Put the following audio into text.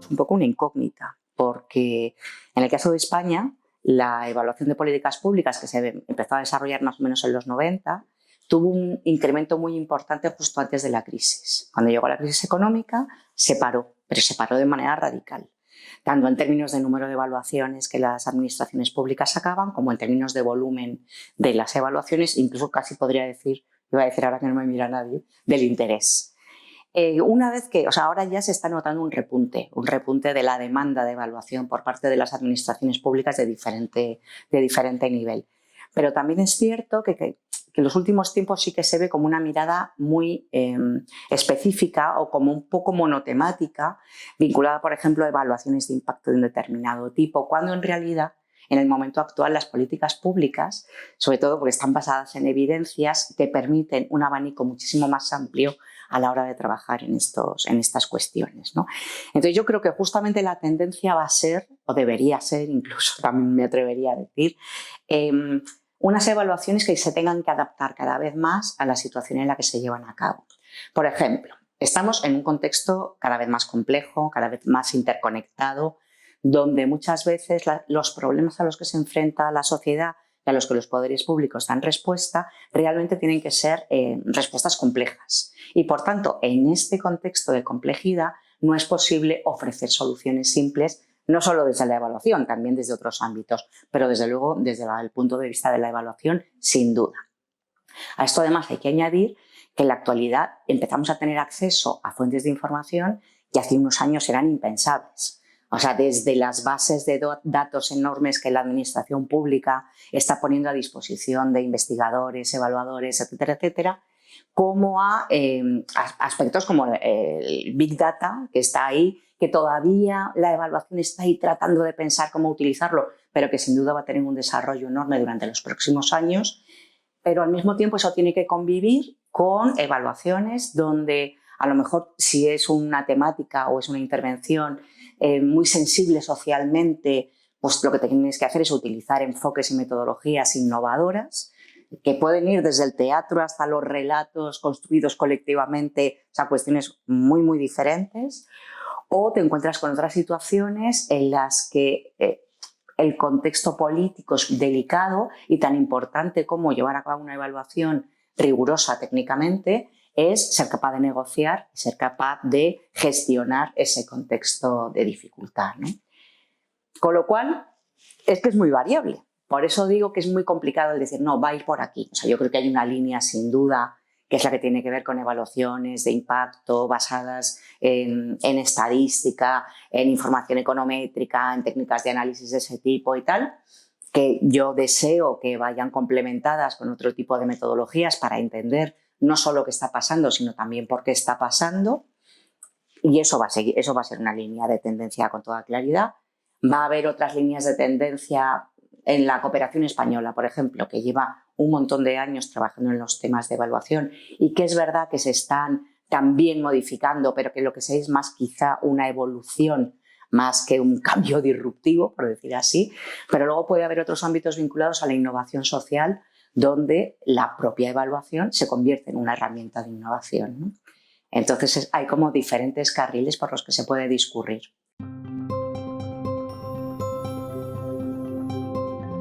es un poco una incógnita, porque en el caso de España, la evaluación de políticas públicas que se empezó a desarrollar más o menos en los 90 tuvo un incremento muy importante justo antes de la crisis. Cuando llegó la crisis económica, se paró, pero se paró de manera radical, tanto en términos de número de evaluaciones que las administraciones públicas sacaban, como en términos de volumen de las evaluaciones, incluso casi podría decir, iba a decir ahora que no me mira nadie, del interés. Una vez que, ahora ya se está notando un repunte de la demanda de evaluación por parte de las administraciones públicas de diferente nivel. Pero también es cierto que en los últimos tiempos sí que se ve como una mirada muy específica o como un poco monotemática, vinculada, por ejemplo, a evaluaciones de impacto de un determinado tipo, cuando en realidad, en el momento actual, las políticas públicas, sobre todo porque están basadas en evidencias, te permiten un abanico muchísimo más amplio a la hora de trabajar en estas cuestiones, ¿no? Entonces yo creo que justamente la tendencia va a ser, o debería ser, incluso también me atrevería a decir, unas evaluaciones que se tengan que adaptar cada vez más a la situación en la que se llevan a cabo. Por ejemplo, estamos en un contexto cada vez más complejo, cada vez más interconectado, donde muchas veces los problemas a los que se enfrenta la sociedad y a los que los poderes públicos dan respuesta, realmente tienen que ser respuestas complejas. Y por tanto, en este contexto de complejidad, no es posible ofrecer soluciones simples, no solo desde la evaluación, también desde otros ámbitos, pero desde luego desde el punto de vista de la evaluación, sin duda. A esto además hay que añadir que en la actualidad empezamos a tener acceso a fuentes de información que hace unos años eran impensables. Desde las bases de datos enormes que la administración pública está poniendo a disposición de investigadores, evaluadores, etcétera, etcétera, como a aspectos como el Big Data, que está ahí, que todavía la evaluación está ahí tratando de pensar cómo utilizarlo, pero que sin duda va a tener un desarrollo enorme durante los próximos años. Pero al mismo tiempo eso tiene que convivir con evaluaciones donde a lo mejor si es una temática o es una intervención muy sensible socialmente, pues lo que tienes que hacer es utilizar enfoques y metodologías innovadoras que pueden ir desde el teatro hasta los relatos construidos colectivamente, cuestiones muy, muy diferentes. O te encuentras con otras situaciones en las que el contexto político es delicado y tan importante como llevar a cabo una evaluación rigurosa técnicamente es ser capaz de negociar y ser capaz de gestionar ese contexto de dificultad, ¿no? Con lo cual, es que es muy variable. Por eso digo que es muy complicado el decir, no, va a ir por aquí. Yo creo que hay una línea, sin duda, que es la que tiene que ver con evaluaciones de impacto basadas en estadística, en información econométrica, en técnicas de análisis de ese tipo y tal, que yo deseo que vayan complementadas con otro tipo de metodologías para entender no solo qué está pasando, sino también por qué está pasando. Y eso va a ser una línea de tendencia con toda claridad. Va a haber otras líneas de tendencia en la cooperación española, por ejemplo, que lleva un montón de años trabajando en los temas de evaluación y que es verdad que se están también modificando, pero que lo que sé es más quizá una evolución más que un cambio disruptivo, por decir así. Pero luego puede haber otros ámbitos vinculados a la innovación social donde la propia evaluación se convierte en una herramienta de innovación, ¿no? Entonces hay como diferentes carriles por los que se puede discurrir.